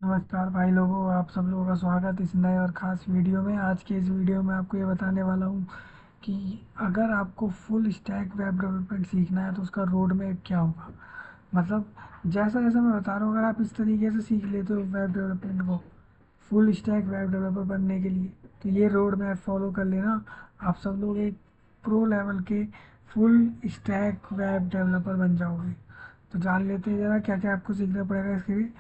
नमस्कार भाई लोगों, आप सब लोगों का स्वागत इस नए और ख़ास वीडियो में। आज के इस वीडियो में आपको ये बताने वाला हूँ कि अगर आपको फुल स्टैक वेब डेवलपमेंट सीखना है तो उसका रोड मैप क्या होगा। मतलब जैसा जैसा मैं बता रहा हूँ, अगर आप इस तरीके से सीख लेते हो वेब डेवलपमेंट को, फुल स्टैक वेब डेवलपर बनने के लिए, तो ये रोड मैप फॉलो कर लेना, आप सब लोग एक प्रो लेवल के फुल स्टैक वेब डेवलपर बन जाओगे। तो जान लेते हैं ज़रा क्या क्या आपको सीखना पड़ेगा इसके लिए।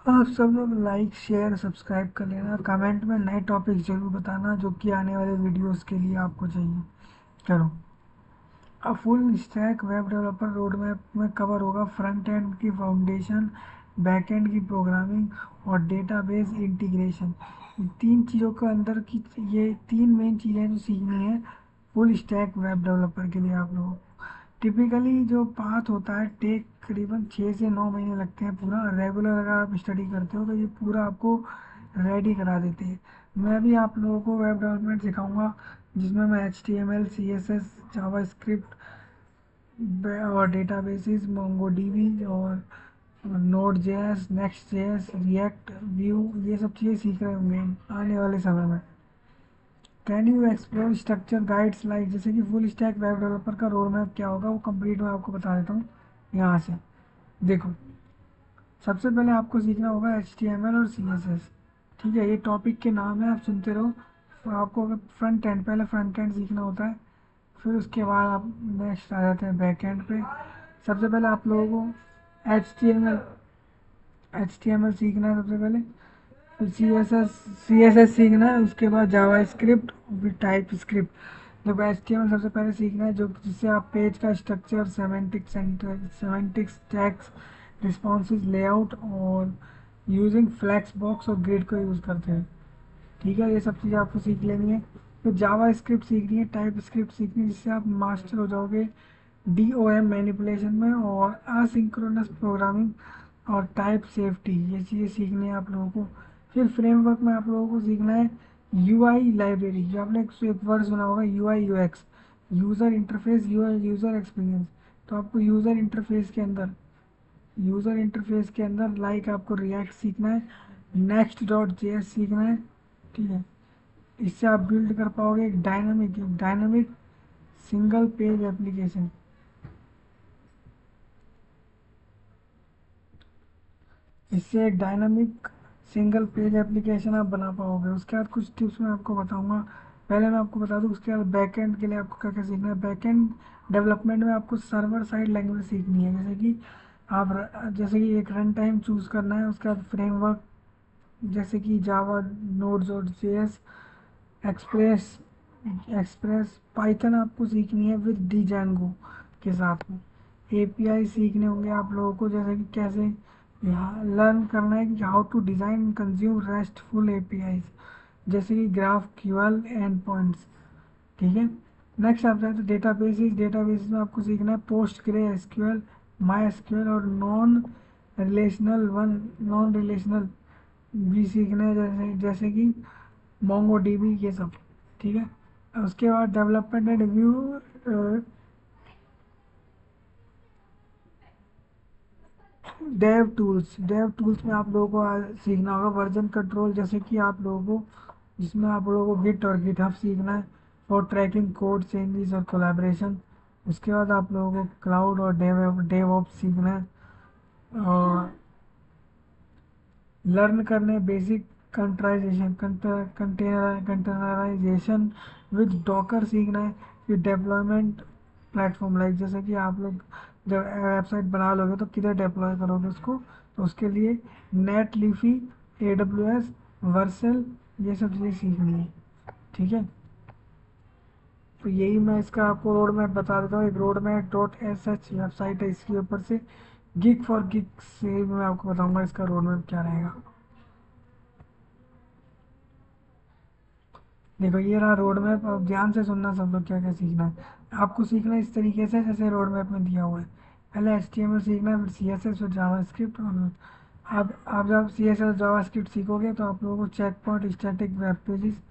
आप सब लोग लाइक शेयर सब्सक्राइब कर लेना, कमेंट में नए टॉपिक जरूर बताना जो कि आने वाले वीडियोस के लिए आपको चाहिए। चलो, अब full stack web developer road map में कवर होगा फ्रंट एंड की फाउंडेशन, बैक एंड की प्रोग्रामिंग और डेटाबेस इंटीग्रेशन। ये तीन चीज़ों के अंदर की ये तीन मेन चीज़ें जो सीखनी है फुल स्टैक वेब डेवलपर के लिए आप लोगों को। टिपिकली जो पाथ होता है टेक करीबन 6 से 9 महीने लगते हैं। पूरा रेगुलर अगर आप स्टडी करते हो तो ये पूरा आपको रेडी करा देते हैं। मैं भी आप लोगों को वेब डेवलपमेंट सिखाऊंगा जिसमें मैं HTML CSS जावा स्क्रिप्ट और डेटाबेसेस मोंगोडीबी और node JS next JS react view ये सब चीज़ें सीख रहे होंगे आने वाले समय में। Can you explore structure guides like, जैसे कि फुल स्टैक वेब डेवलपर का रोड मैप क्या होगा वो कंप्लीट मैं आपको बता देता हूँ यहाँ से। देखो, सबसे पहले आपको सीखना होगा HTML और CSS। ठीक है, ये टॉपिक के नाम है, आप सुनते रहो। तो आपको अगर फ्रंट एंड, पहले फ्रंट एंड सीखना होता है, फिर उसके बाद आप नेक्स्ट आ जाते हैं बैक एंड पे। सबसे पहले आप लोगों को एच टी एम एल सीखना है सबसे पहले, फिर सी एस एस सीखना है, उसके बाद जावा स्क्रिप्ट, फिर टाइप स्क्रिप्ट। देखो, HTML सबसे पहले सीखना है जो जिससे आप पेज का structure, semantics, tags, responsive layout और यूजिंग फ्लैक्स बॉक्स और ग्रिड को यूज़ करते हैं। ठीक है, ये सब चीज़ें आपको सीख लेनी है। फिर जावा स्क्रिप्ट सीखनी है, टाइप स्क्रिप्ट सीखनी है, जिससे आप मास्टर हो जाओगे DOM मैनिपुलेशन में और असिंक्रोनस प्रोग्रामिंग और टाइप सेफ्टी, ये चीज़ें सीखनी है आप लोगों को। फिर फ्रेमवर्क में आप लोगों को सीखना है UI लाइब्रेरी, जो आपने एक वर्ड सुना होगा, UI UX, user interface user experience. तो आपको यूज़र इंटरफेस के अंदर लाइक आपको रिएक्ट सीखना है, next.js सीखना है। ठीक है, इससे आप बिल्ड कर पाओगे एक डायनामिक सिंगल पेज एप्लीकेशन। इससे एक डायनामिक सिंगल पेज एप्लीकेशन आप बना पाओगे। उसके बाद कुछ टिप्स मैं आपको बताऊंगा। पहले मैं आपको बता दूं, उसके बाद बैकएंड के लिए आपको क्या क्या सीखना है। बैकएंड डेवलपमेंट में आपको सर्वर साइड लैंग्वेज सीखनी है, जैसे कि एक रन टाइम चूज़ करना है। उसके बाद फ्रेमवर्क जैसे कि जावा, नोड्स और जेएस, एक्सप्रेस एक्सप्रेस पाइथन आपको सीखनी है विद Django के साथ में। API सीखने होंगे आप लोगों को, जैसे कि कैसे यहाँ लर्न करना है कि how to design consume restful APIs, जैसे कि ग्राफ QL एंड पॉइंट्स। ठीक है, नेक्स्ट आप जाए तो डेटाबेसेस में आपको सीखना है पोस्ट ग्रे SQL, माई SQL और नॉन रिलेशनल भी सीखना है, जैसे जैसे कि मोंगो DB ये सब। ठीक है, उसके बाद development and view dev tools में आप लोगों को सीखना होगा वर्जन कंट्रोल, जैसे कि आप लोगों को जिसमें आप लोगों को गिट और गिटहब सीखना है फॉर ट्रैकिंग कोड चेंजेस और कोलैबोरेशन। उसके बाद आप लोगों को क्लाउड और डेवऑप्स सीखना है और लर्न करने बेसिक कंट्राइजेशन कंटेनराइजेशन विद डॉकर सीखना है। फिर डेप्लॉयमेंट प्लेटफॉर्म लाइक, जैसे कि आप लोग जब वेबसाइट बना लोगे तो किधर डिप्लॉय करोगे उसको, तो उसके लिए नेट लीफी, AWS, वर्सेल, ये सब चीज़ें सीखनी है। ठीक है, तो यही मैं इसका आपको रोड मैप बता देता हूँ। एक रोड मैप .sh वेबसाइट है, इसके ऊपर से गिग फॉर गिग से मैं आपको बताऊंगा इसका रोड मैप क्या रहेगा। देखो, ये रहा रोड मैप। अब ध्यान से सुनना सब लोग, क्या क्या सीखना है आपको। सीखना है इस तरीके से जैसे रोड मैप में दिया हुआ है। पहले HTML सीखना है, फिर CSS, फिर जावा स्क्रिप्ट। और आप जब CSS जावा स्क्रिप्ट सीखोगे तो आप लोगों को check point, static web pages,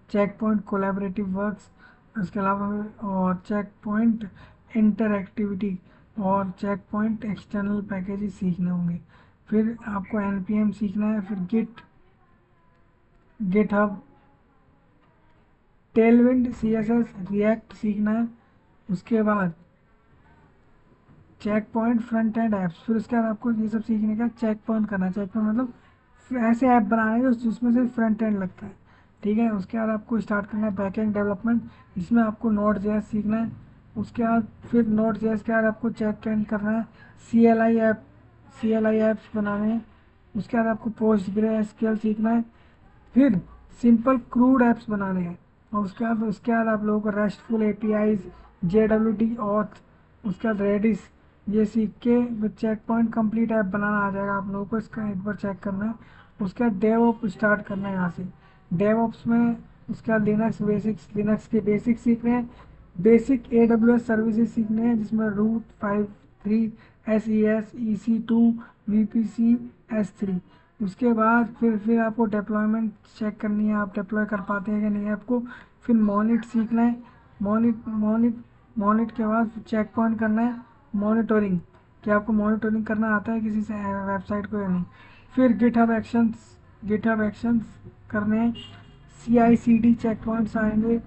check point collaborative works, उसके अलावा और चेक पॉइंट इंटरएक्टिविटी, और चेक पॉइंट एक्सटर्नल पैकेजेस सीखने होंगे। फिर आपको npm सीखना है, फिर गिटहब, टेलविंड, CSS, रिएक्ट सीखना है। उसके बाद check point front end apps, फिर उसके बाद आपको ये सब सीखने का चेक पॉइंट करना है। चेक पॉइंट मतलब ऐसे ऐप बनाने हैं जिसमें से फ्रंट एंड लगता है, ठीक है। उसके बाद आपको स्टार्ट करना है बैक एंड डेवलपमेंट, जिसमें आपको नोड जेएस सीखना है। उसके बाद फिर नोड जेएस के बाद आपको चेक एंड करना है CLI ऐप्स बनाने हैं। उसके बाद आपको PostgreSQL सीखना है। फिर सिंपल क्रूड ऐप्स बनाने हैं। और उसके बाद आप लोगों को रेस्टफुल एपीआईज, JWT ऑथ, उसके बाद रेडिस, ये सीख के फिर चेक पॉइंट कंप्लीट ऐप बनाना आ जाएगा आप लोगों को। इसका एक बार चेक करना है। उसके बाद डेवऑप्स स्टार्ट करना है यहाँ से। डेवऑप्स में उसके बाद लिनक्स के बेसिक्स सीखने हैं। बेसिक AWS सर्विसेज सीखने हैं, जिसमें root 5.3, SES, EC2, VPC, S3। उसके बाद फिर आपको डिप्लॉयमेंट चेक करनी है, आप डिप्लॉय कर पाते हैं कि नहीं आपको। फिर मॉनिट सीखना है। मॉनिट के बाद चेक पॉइंट करना है। मॉनिटरिंग, कि आपको मॉनिटरिंग करना आता है किसी से वेबसाइट को या नहीं। फिर गिटहब एक्शंस करने हैं। CI/CD चेक पॉइंट्स आएंगे।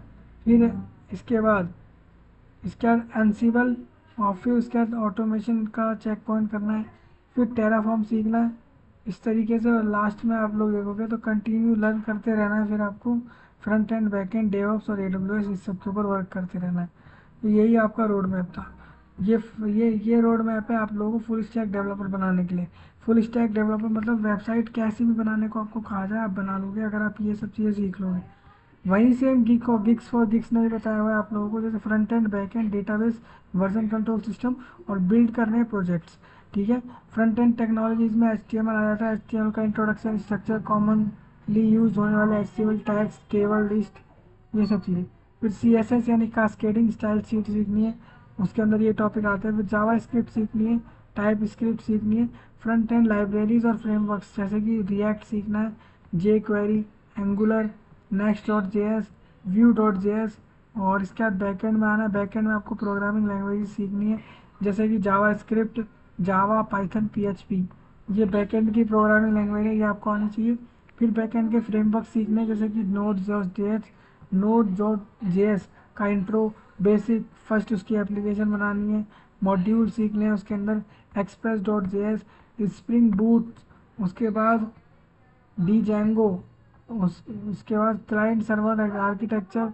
फिर इसके बाद एनसिबल, और फिर उसके बाद ऑटोमेशन का चेक पॉइंट करना है। फिर टेराफॉर्म सीखना है। इस तरीके से, और लास्ट में आप लोग देखोगे तो कंटिन्यू लर्न करते रहना है। फिर आपको front end back and DevOps और AWS इस सब के ऊपर वर्क करते रहना है। तो यही आपका रोड मैप था। ये रोड मैप है आप लोगों को फुल स्टैक डेवलपर बनाने के लिए। फुल स्टैक डेवलपर मतलब वेबसाइट कैसे भी बनाने को आपको कहा जाए आप बना लोगे, अगर आप ये सब चीज़ें सीख लोगे। वहीं सेम गिक्स फॉर गिक्स ने भी बताया हुआ है आप लोगों को, जैसे front end back and database, version control system, और बिल्ड करने प्रोजेक्ट्स, ठीक है। फ्रंट एंड टेक्नोलॉजीज में HTML आ जाता है। HTML का इंट्रोडक्शन, स्ट्रक्चर, कॉमनली यूज होने वाले HTML टैग्स, टेबल, लिस्ट, ये सब चीज़ें। फिर CSS यानी कास्केडिंग स्टाइल शीट सीखनी है, उसके अंदर ये टॉपिक आते हैं। फिर जावा स्क्रिप्ट सीखनी है, टाइप स्क्रिप्ट सीखनी है। फ्रंट एंड लाइब्रेरीज और फ्रेमवर्क्स जैसे कि रिएक्ट सीखना है, jQuery, एंगुलर, Next.js, Vue.js। और इसके बाद बैकएंड में आना है। बैकएंड में आपको प्रोग्रामिंग लैंग्वेज सीखनी है, जैसे कि जावा स्क्रिप्ट, जावा, पाइथन, PHP। ये बैकएंड की प्रोग्रामिंग लैंग्वेज है, ये आपको आनी चाहिए। फिर बैकएंड के फ्रेमवर्क सीखने हैं, जैसे कि Node.js का इंट्रो, बेसिक, फर्स्ट उसकी एप्लीकेशन बनानी है। मॉड्यूल सीखने हैं उसके अंदर, Express.js, स्प्रिंग बूट, उसके बाद Django, उसके बाद क्लाइंट सर्वर आर्किटेक्चर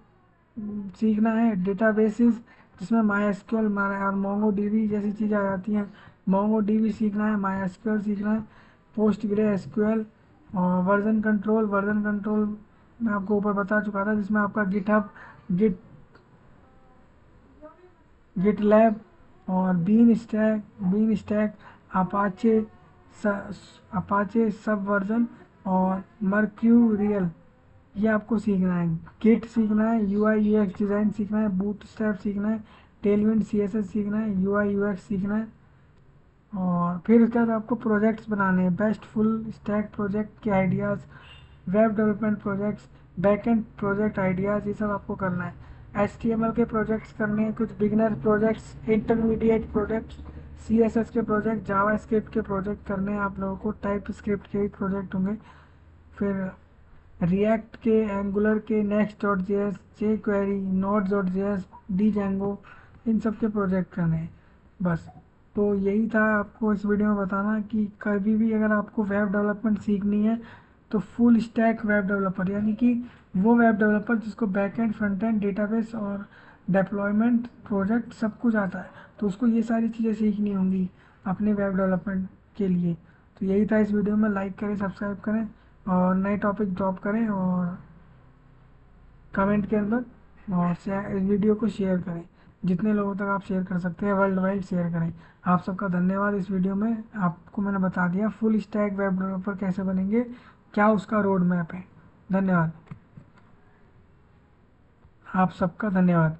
सीखना है। डेटाबेसेस, जिसमें MySQL और MongoDB जैसी चीज़ें आ जाती हैं। MongoDB सीखना है, MySQL सीखना है, PostgreSQL। और वर्जन कंट्रोल मैं आपको ऊपर बता चुका था, जिसमें आपका गिटहब, गिट गिटलैब, और बीन स्टैक, अपाचे अपाचे सब वर्जन, और मर्क्यूरियल, ये आपको सीखना है। गिट सीखना है, UI UX डिज़ाइन सीखना है, बूटस्ट्रैप सीखना है, टेलविंड CSS सीखना है, UI UX सीखना है। और फिर उसके बाद आपको प्रोजेक्ट्स बनाने हैं, बेस्ट फुल स्टैक प्रोजेक्ट के ideas, web development projects, backend project ideas, ये सब आपको करना है। HTML के प्रोजेक्ट्स करने हैं, कुछ beginner projects, intermediate projects, CSS के प्रोजेक्ट, जावा स्क्रिप्ट के प्रोजेक्ट करने हैं आप लोगों को, टाइप स्क्रिप्ट के भी प्रोजेक्ट होंगे। फिर रिएक्ट के, एंगुलर के, Next.js, jQuery, Node.js, Django, इन सब के प्रोजेक्ट करने हैं बस। तो यही था आपको इस वीडियो में बताना कि कभी भी अगर आपको वेब डेवलपमेंट सीखनी है तो फुल स्टैक वेब डेवलपर, यानी कि वो वेब डेवलपर जिसको back and, front end, database और डेप्लॉयमेंट, प्रोजेक्ट सब कुछ आता है, तो उसको ये सारी चीज़ें सीखनी होंगी अपने वेब डेवलपमेंट के लिए। तो यही था इस वीडियो में। लाइक करें, सब्सक्राइब करें, और नए टॉपिक ड्रॉप करें, और कमेंट के अंदर, और इस वीडियो को शेयर करें, जितने लोगों तक आप शेयर कर सकते हैं वर्ल्ड वाइड शेयर करें। आप सबका धन्यवाद। इस वीडियो में आपको मैंने बता दिया फुल स्टैक वेब डेवलपर कैसे बनेंगे, क्या उसका रोड मैप है। धन्यवाद, आप सबका धन्यवाद।